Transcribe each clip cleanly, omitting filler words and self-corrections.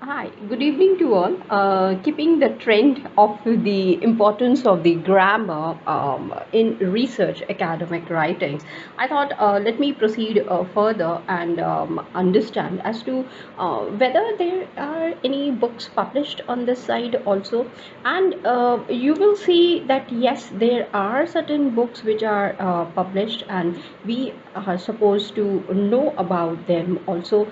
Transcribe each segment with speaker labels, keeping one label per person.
Speaker 1: Hi, good evening to all. Keeping the trend of the importance of the grammar in research academic writings, I thought let me proceed further and understand as to whether there are any books published on this side also. And you will see that yes, there are certain books which are published, and we are supposed to know about them also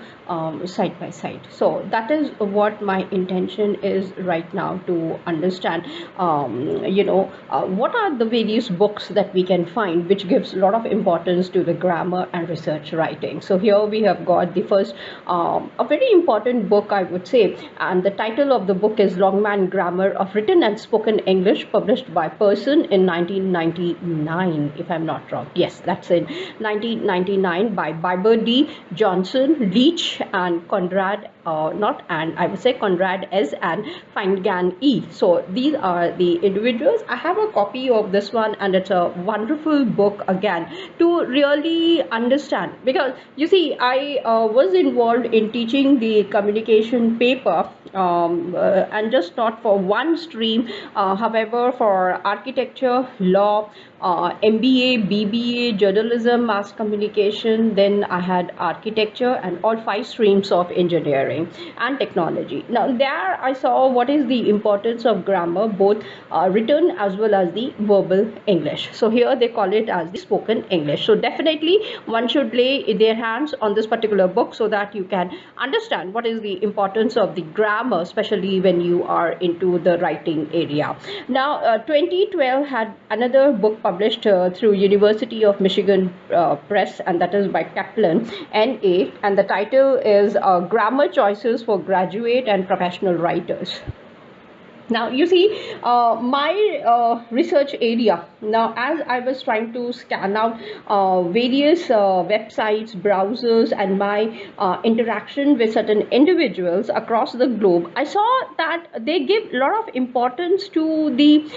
Speaker 1: side by side. So that is what my intention is right now, to understand what are the various books that we can find which gives a lot of importance to the grammar and research writing. So here we have got the first a very important book, I would say, and the title of the book is Longman Grammar of Written and Spoken English, published by Person in 1999, if I'm not wrong. Yes, that's in 1999, by Biber D. Johnson, Leach, and Conrad, not and I would say Conrad S. and Feingan E. So these are the individuals. I have a copy of this one, and it's a wonderful book again to really understand, because you see, I was involved in teaching the communication paper, and just not for one stream, however, for architecture, law, MBA, BBA, journalism, mass communication. Then I had architecture and all five streams of engineering and technology. Now there I saw what is the importance of grammar, both written as well as the verbal English. So here they call it as the spoken English. So definitely one should lay their hands on this particular book so that you can understand what is the importance of the grammar, especially when you are into the writing area. Now 2012 had another book published through University of Michigan Press, and that is by Kaplan NA, and the title is Grammar Choices for Graduate and Professional Writers. Now you see, my research area, now as I was trying to scan out various websites, browsers, and my interaction with certain individuals across the globe, I saw that they give a lot of importance to the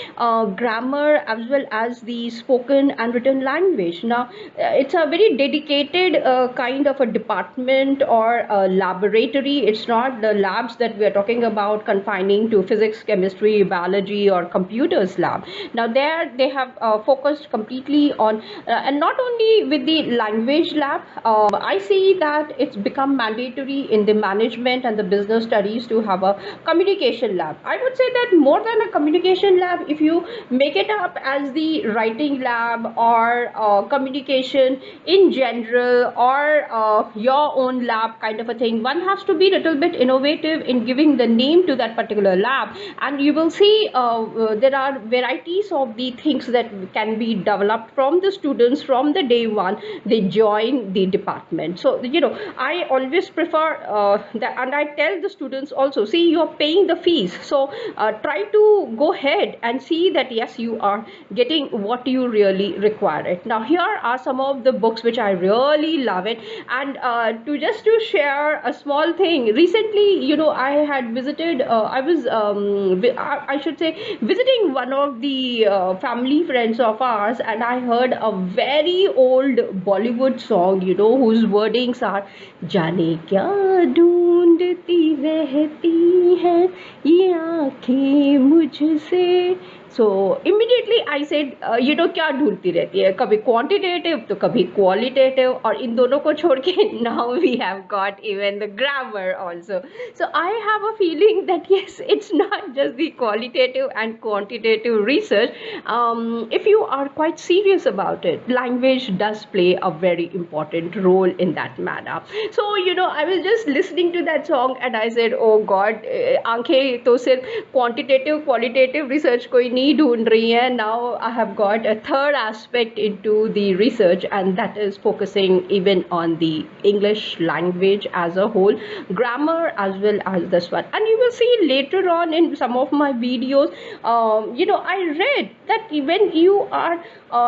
Speaker 1: grammar as well as the spoken and written language. Now it's a very dedicated kind of a department or a laboratory. It's not the labs that we are talking about confining to physics, chemistry, biology, or computers lab. Now there they have focused completely on and not only with the language lab. I see that it's become mandatory in the management and the business studies to have a communication lab. I would say that more than a communication lab, if you make it up as the writing lab or communication in general, or your own lab kind of a thing, one has to be a little bit innovative in giving the name to that particular lab. And you will see there are varieties of the things that can be developed from the students from the day one they join the department. So I always prefer that, and I tell the students also, see, you are paying the fees, so try to go ahead and see that yes, you are getting what you really require it. Now here are some of the books which I really love it, and to share a small thing. Recently, I had visited, I should say, visiting one of the family friends of ours, and I heard a very old Bollywood song, whose wordings are जाने क्या ढूंढती रहती हैं ये आंखें मुझसे. So immediately I said, क्या ढूंढती रहती है, कभी quantitative तो कभी qualitative, और इन दोनों को छोड़ के now we have got even the grammar also. So I have a feeling that yes, it's not just the qualitative and quantitative research. If you are quite serious about it, language does play a very important role in that manner. So I was just listening to that song and I said, oh God, आंखें तो सिर्फ quantitative qualitative research को ही नहीं ढूंढ रही है. Now I have got a third aspect into the research, and that is focusing even on the English language as a whole, grammar as well as this one. And you will see later on in some of my videos, I read that when you are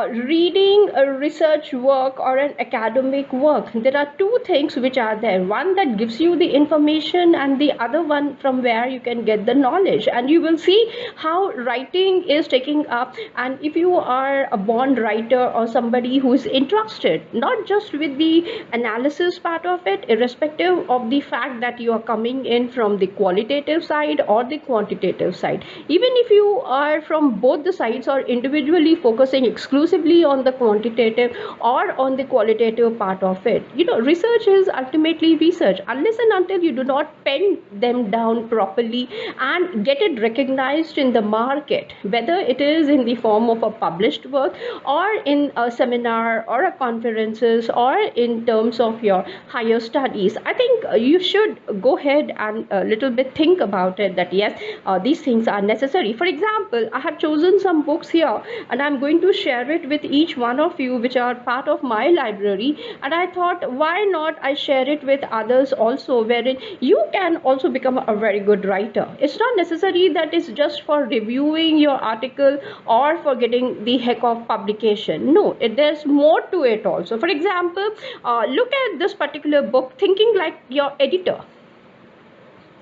Speaker 1: reading a research work or an academic work, there are two things which are there. One that gives you the information, and the other one from where you can get the knowledge. And you will see how writing thing is taking up, and if you are a born writer or somebody who is interested not just with the analysis part of it, irrespective of the fact that you are coming in from the qualitative side or the quantitative side, even if you are from both the sides or individually focusing exclusively on the quantitative or on the qualitative part of it, research is ultimately research unless and until you do not pen them down properly and get it recognized in the market, whether it is in the form of a published work or in a seminar or a conferences or in terms of your higher studies. I think you should go ahead and a little bit think about it, that yes, these things are necessary. For example, I have chosen some books here and I'm going to share it with each one of you which are part of my library, and I thought why not I share it with others also, wherein you can also become a very good writer. It's not necessary that it's just for reviewing your article or for getting the heck of publication. No, there's more to it also. For example, look at this particular book, Thinking Like Your Editor.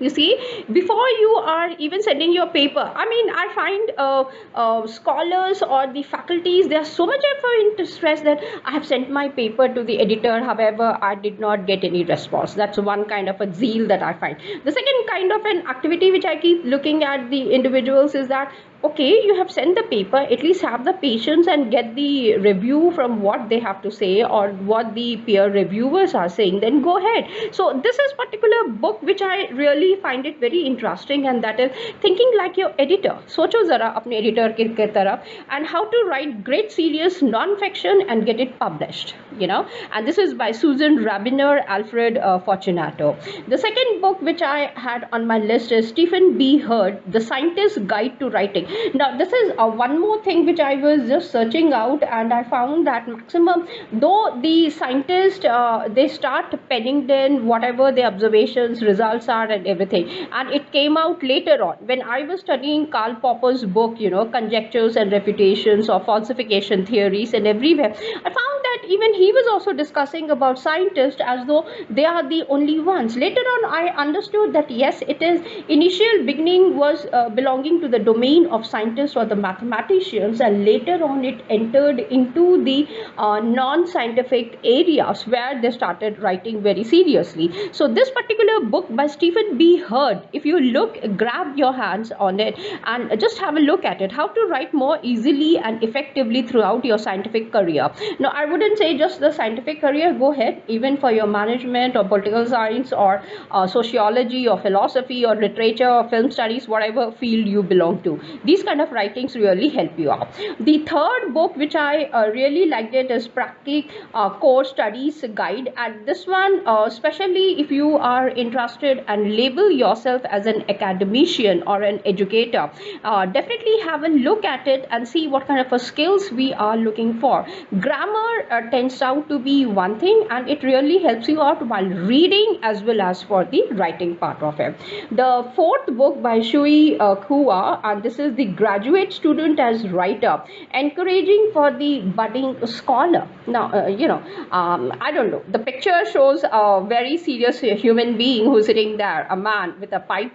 Speaker 1: You see, before you are even sending your paper, I mean, I find scholars or the faculties, they are so much of stress that I have sent my paper to the editor, however I did not get any response. That's one kind of a zeal that I find. The second kind of an activity which I keep looking at the individuals is that, okay, you have sent the paper, at least have the patience and get the review from what they have to say or what the peer reviewers are saying, then go ahead. So this is particular book which I really find it very interesting, and that is Thinking Like Your Editor. सोचो जरा अपने editor के तरफ, and how to write great serious non-fiction and get it published, and this is by Susan Rabiner, Alfred Fortunato. The second book which I had on my list is Stephen B. Hurd, The Scientist's Guide to Writing. Now this is one more thing which I was just searching out, and I found that maximum, though the scientists they start penning down whatever the observations, results are and everything, and it came out later on when I was studying Karl Popper's book, Conjectures and Refutations or Falsification Theories, and everywhere I found that even he was also discussing about scientists as though they are the only ones. Later on I understood that yes, it is initial beginning was belonging to the domain of scientists or the mathematicians, and later on it entered into the non-scientific areas where they started writing very seriously. So this particular book by Stephen B. Hurd, if you look, grab your hands on it and just have a look at it, how to write more easily and effectively throughout your scientific career. Now I wouldn't say just the scientific career, go ahead even for your management or political science or sociology or philosophy or literature or film studies, whatever field you belong to. These kind of writings really help you out. The third book which I really liked it is Practic Core Studies Guide, and this one especially if you are interested and label yourself as an academician or an educator, definitely have a look at it and see what kind of skills we are looking for. Grammar tends out to be one thing, and it really helps you out while reading as well as for the writing part of it. The fourth book by Shui Kua, and this is The Graduate Student as Writer, encouraging for the budding scholar. Now I don't know, the picture shows a very serious human being who's sitting there, a man with a pipe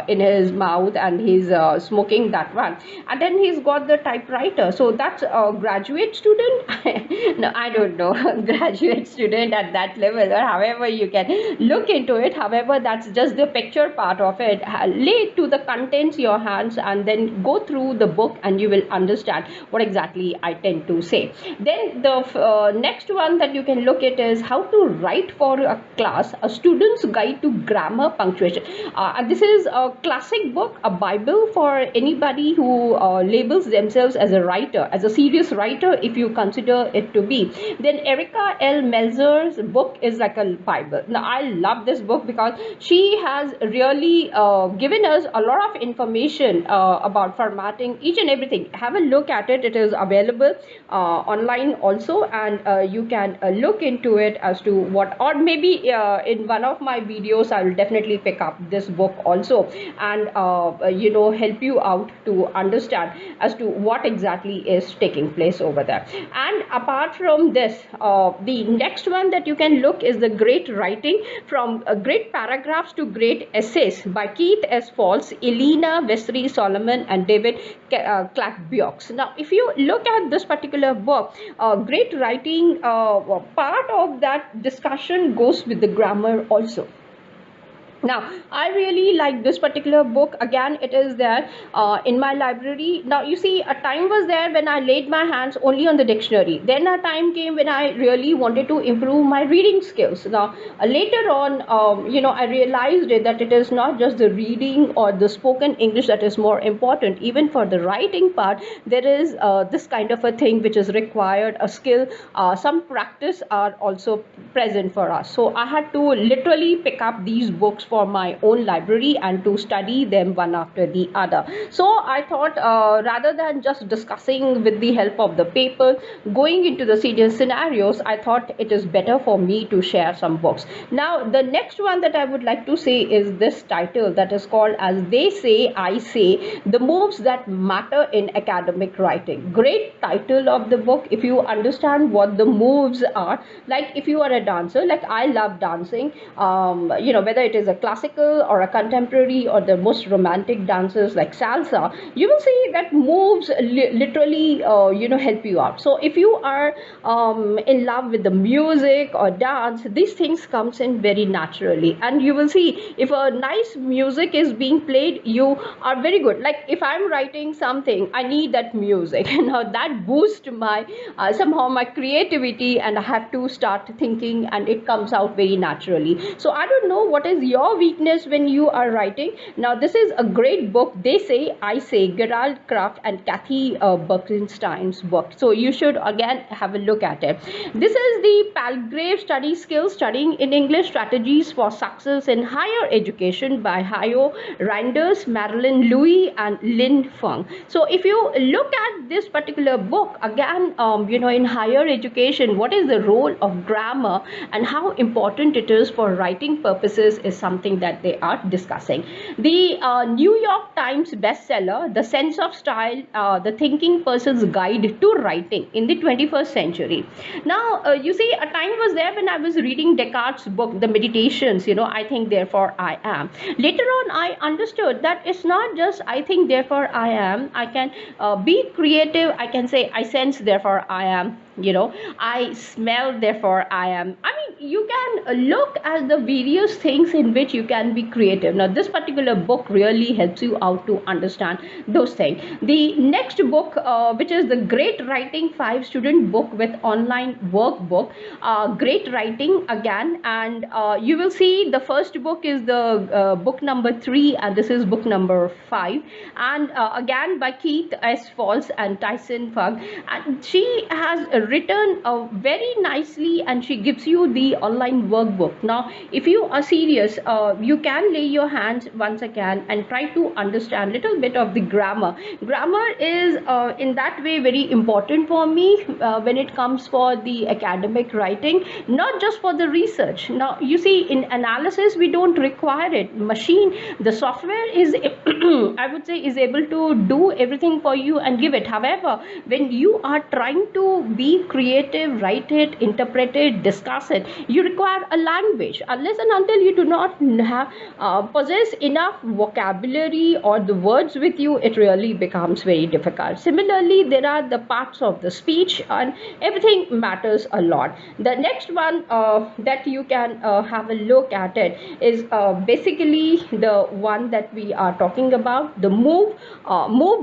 Speaker 1: in his mouth, and he's smoking that one, and then he's got the typewriter. So that's a graduate student. No, I don't know, graduate student at that level, or however you can look into it. However, that's just the picture part of it. Lay to the contents your hands and then go through the book and you will understand what exactly I tend to say. Then the next one that you can look at is How to Write for a Class, a Student's Guide to Grammar, Punctuation. And this is a classic book, a Bible for anybody who labels themselves as a writer, as a serious writer, if you consider it to be. Then Erica L. Melzer's book is like a Bible. Now I love this book because she has really given us a lot of information about formatting, each and everything. Have a look at it. It is available online also, you can look into it as to what, or maybe in one of my videos I will definitely pick up this book also, and help you out to understand as to what exactly is taking place over there. And apart from this, the next one that you can look is the Great Writing, from great paragraphs to great essays by Keith S. Falls, Elena Vesry Solomon, and David Clackbiox. Now, if you look at this particular book, Great Writing, part of that discussion goes with the grammar also. Now, I really like this particular book. Again, it is there in my library. Now, you see, a time was there when I laid my hands only on the dictionary. Then a time came when I really wanted to improve my reading skills. Now, later on, I realized that it is not just the reading or the spoken English that is more important. Even for the writing part, there is this kind of a thing which is required, a skill. Some practice are also present for us. So, I had to literally pick up these books for my own library and to study them one after the other. So I thought rather than just discussing with the help of the paper, going into the serious scenarios, I thought it is better for me to share some books. Now the next one that I would like to say is this title that is called as They Say, I Say, The Moves That Matter in Academic Writing. Great title of the book. If you understand what the moves are, like if you are a dancer, like I love dancing, whether it is a classical or a contemporary or the most romantic dances like salsa, you will see that moves literally help you out. So if you are in love with the music or dance, these things comes in very naturally, and you will see if a nice music is being played, you are very good. Like if I'm writing something, I need that music and that boosts my somehow my creativity, and I have to start thinking and it comes out very naturally. So I don't know what is your weakness when you are writing. Now this is a great book, They Say, I Say, Gerald Kraft and Kathy Buckenstein's book. So you should again have a look at it. This is the Palgrave Study Skills, Studying in English, Strategies for Success in Higher Education by Hayo Reinders, Marilyn Louis and Lin Feng. So if you look at this particular book, again, in higher education, what is the role of grammar and how important it is for writing purposes is something that they are discussing. The New York Times bestseller, The Sense of Style, The Thinking Person's Guide to Writing in the 21st Century. Now, you see, a time was there when I was reading Descartes' book, The Meditations, I think, therefore I am. Later on, I understood that it's not just I think, therefore I am. I can be creative. I can say I sense, therefore I am. I smell, therefore I am. I mean, you can look at the various things in which you can be creative. Now this particular book really helps you out to understand those things. The next book, which is the Great Writing 5 student book with online workbook, Great Writing again, and you will see the first book is the book number 3 and this is book number 5, and again by Keith S. Falls and Tyson Fugg, and she has written very nicely and she gives you the online workbook. Now if you are serious, you can lay your hands once again and try to understand little bit of the grammar. Grammar is in that way very important for me when it comes for the academic writing, not just for the research. Now you see, in analysis we don't require it. The software is I would say is able to do everything for you and give it. However, when you are trying to be creative, write it, interpret it, discuss it, you require a language. Unless and until you do not have possess enough vocabulary or the words with you, it really becomes very difficult. Similarly, there are the parts of the speech and everything matters a lot. The next one that you can have a look at it is basically the one that we are talking about, the move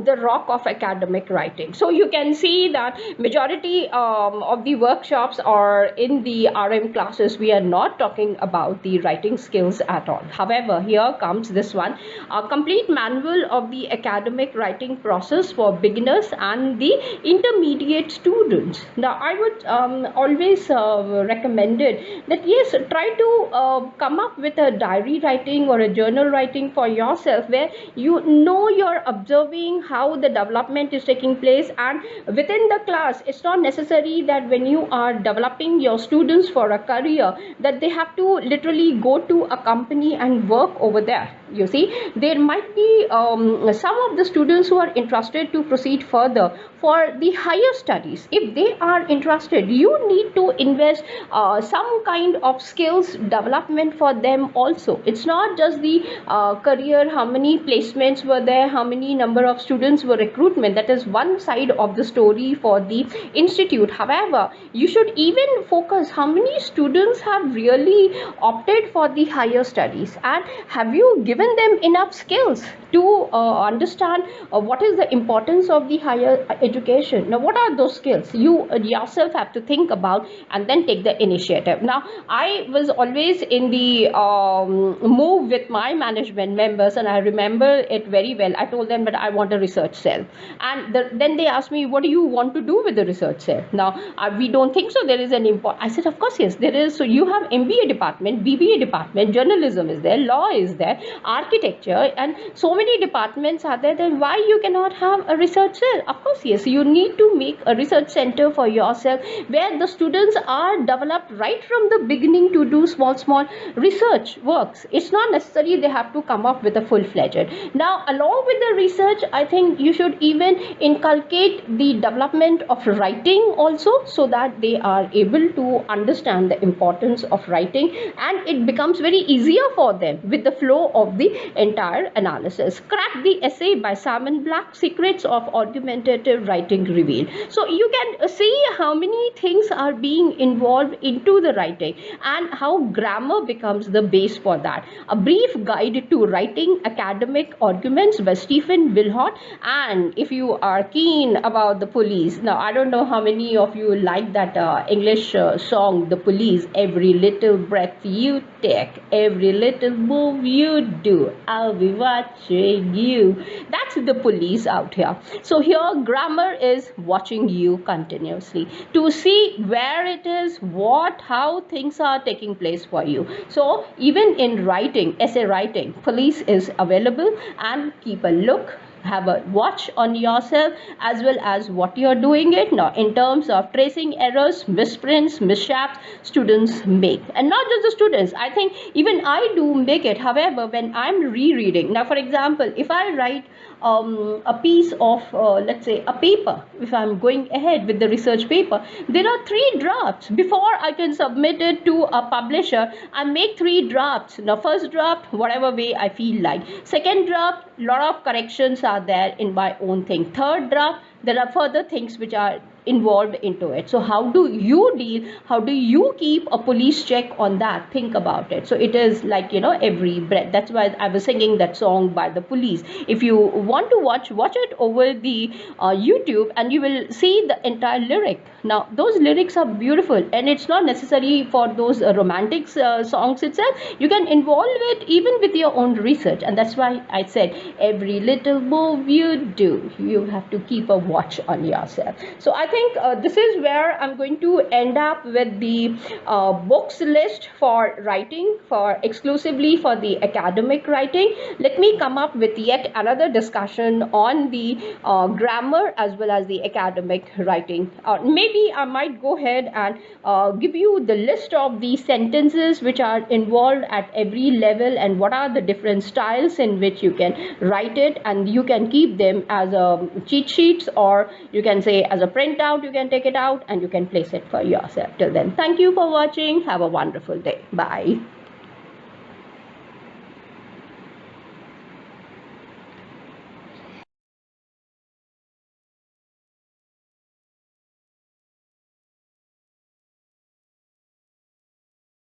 Speaker 1: the rock of academic writing. So you can see that majority of the workshops or in the RM classes, we are not talking about the writing skills at all. However, here comes this one, a complete manual of the academic writing process for beginners and the intermediate students. Now, I would always recommend it that yes, try to come up with a diary writing or a journal writing for yourself, where you know you're observing how the development is taking place. And within the class, it's not necessary that when you are developing your students for a career that they have to literally go to a company and work over there. You see, there might be some of the students who are interested to proceed further for the higher studies. If they are interested, you need to invest some kind of skills development for them also. It's not just the career, how many placements were there, how many number of students were recruitment. That is one side of the story for the institute. However, you should even focus how many students have really opted for the higher studies, and have you given them enough skills to understand what is the importance of the higher education. Now, what are those skills? You yourself have to think about and then take the initiative. Now, I was always in the move with my management members, and I remember it very well. I told them that I want a research cell, and then they asked me, what do you want to do with the research cell? Now, we don't think so there is an I said, of course yes there is. So you have MBA department, BBA department, journalism is there, law is there, architecture, and so many departments are there. Then why you cannot have a research cell? Of course yes, you need to make a research center for yourself where the students are developed right from the beginning to do small research works. It's not necessary they have to come up with a full-fledged. Now, along with the research, I think you should even inculcate the development of writing also, so that they are able to understand the importance of writing, and it becomes very easier for them with the flow of the entire analysis. Crack the essay by Simon Black, Secrets of Argumentative Writing Revealed. So you can see how many things are being involved into the writing and how grammar becomes the base for that. A Brief Guide to Writing Academic Arguments by Stephen Wilhott. And if you are keen about the police, now I don't know how many of you like that English song, The Police, every little breath you take, every little move you do, I'll be watching you. That's the police out here. So here grammar is watching you continuously to see where it is, what, how things are taking place for you. So even in writing, essay writing, police is available, and keep a look, have a watch on yourself as well as what you're doing it. Now, in terms of tracing errors, misprints, mishaps students make, and not just the students, I think even I do make it. However, when I'm rereading, now for example, if I write a piece of let's say a paper, if I'm going ahead with the research paper, there are 3 drafts before I can submit it to a publisher. I make 3 drafts. Now, first draft, whatever way I feel like. Second draft, lot of corrections are there in my own thing. Third draft, there are further things which are involved into it. So how do you deal, how do you keep a police check on that? Think about it. So it is like, every breath. That's why I was singing that song by the Police. If you want to watch it over the YouTube, and you will see the entire lyric. Now those lyrics are beautiful, and it's not necessary for those romantic songs itself. You can involve it even with your own research, and that's why I said every little move you do, you have to keep a watch on yourself. So I think this is where I'm going to end up with the books list for writing, for exclusively for the academic writing. Let me come up with yet another discussion on the grammar as well as the academic writing. Maybe I might go ahead and give you the list of the sentences which are involved at every level, and what are the different styles in which you can write it, and you can keep them as a cheat sheets, or you can say as a printout. You can take it out and you can place it for yourself. Till then, thank you for watching. Have a wonderful day. Bye.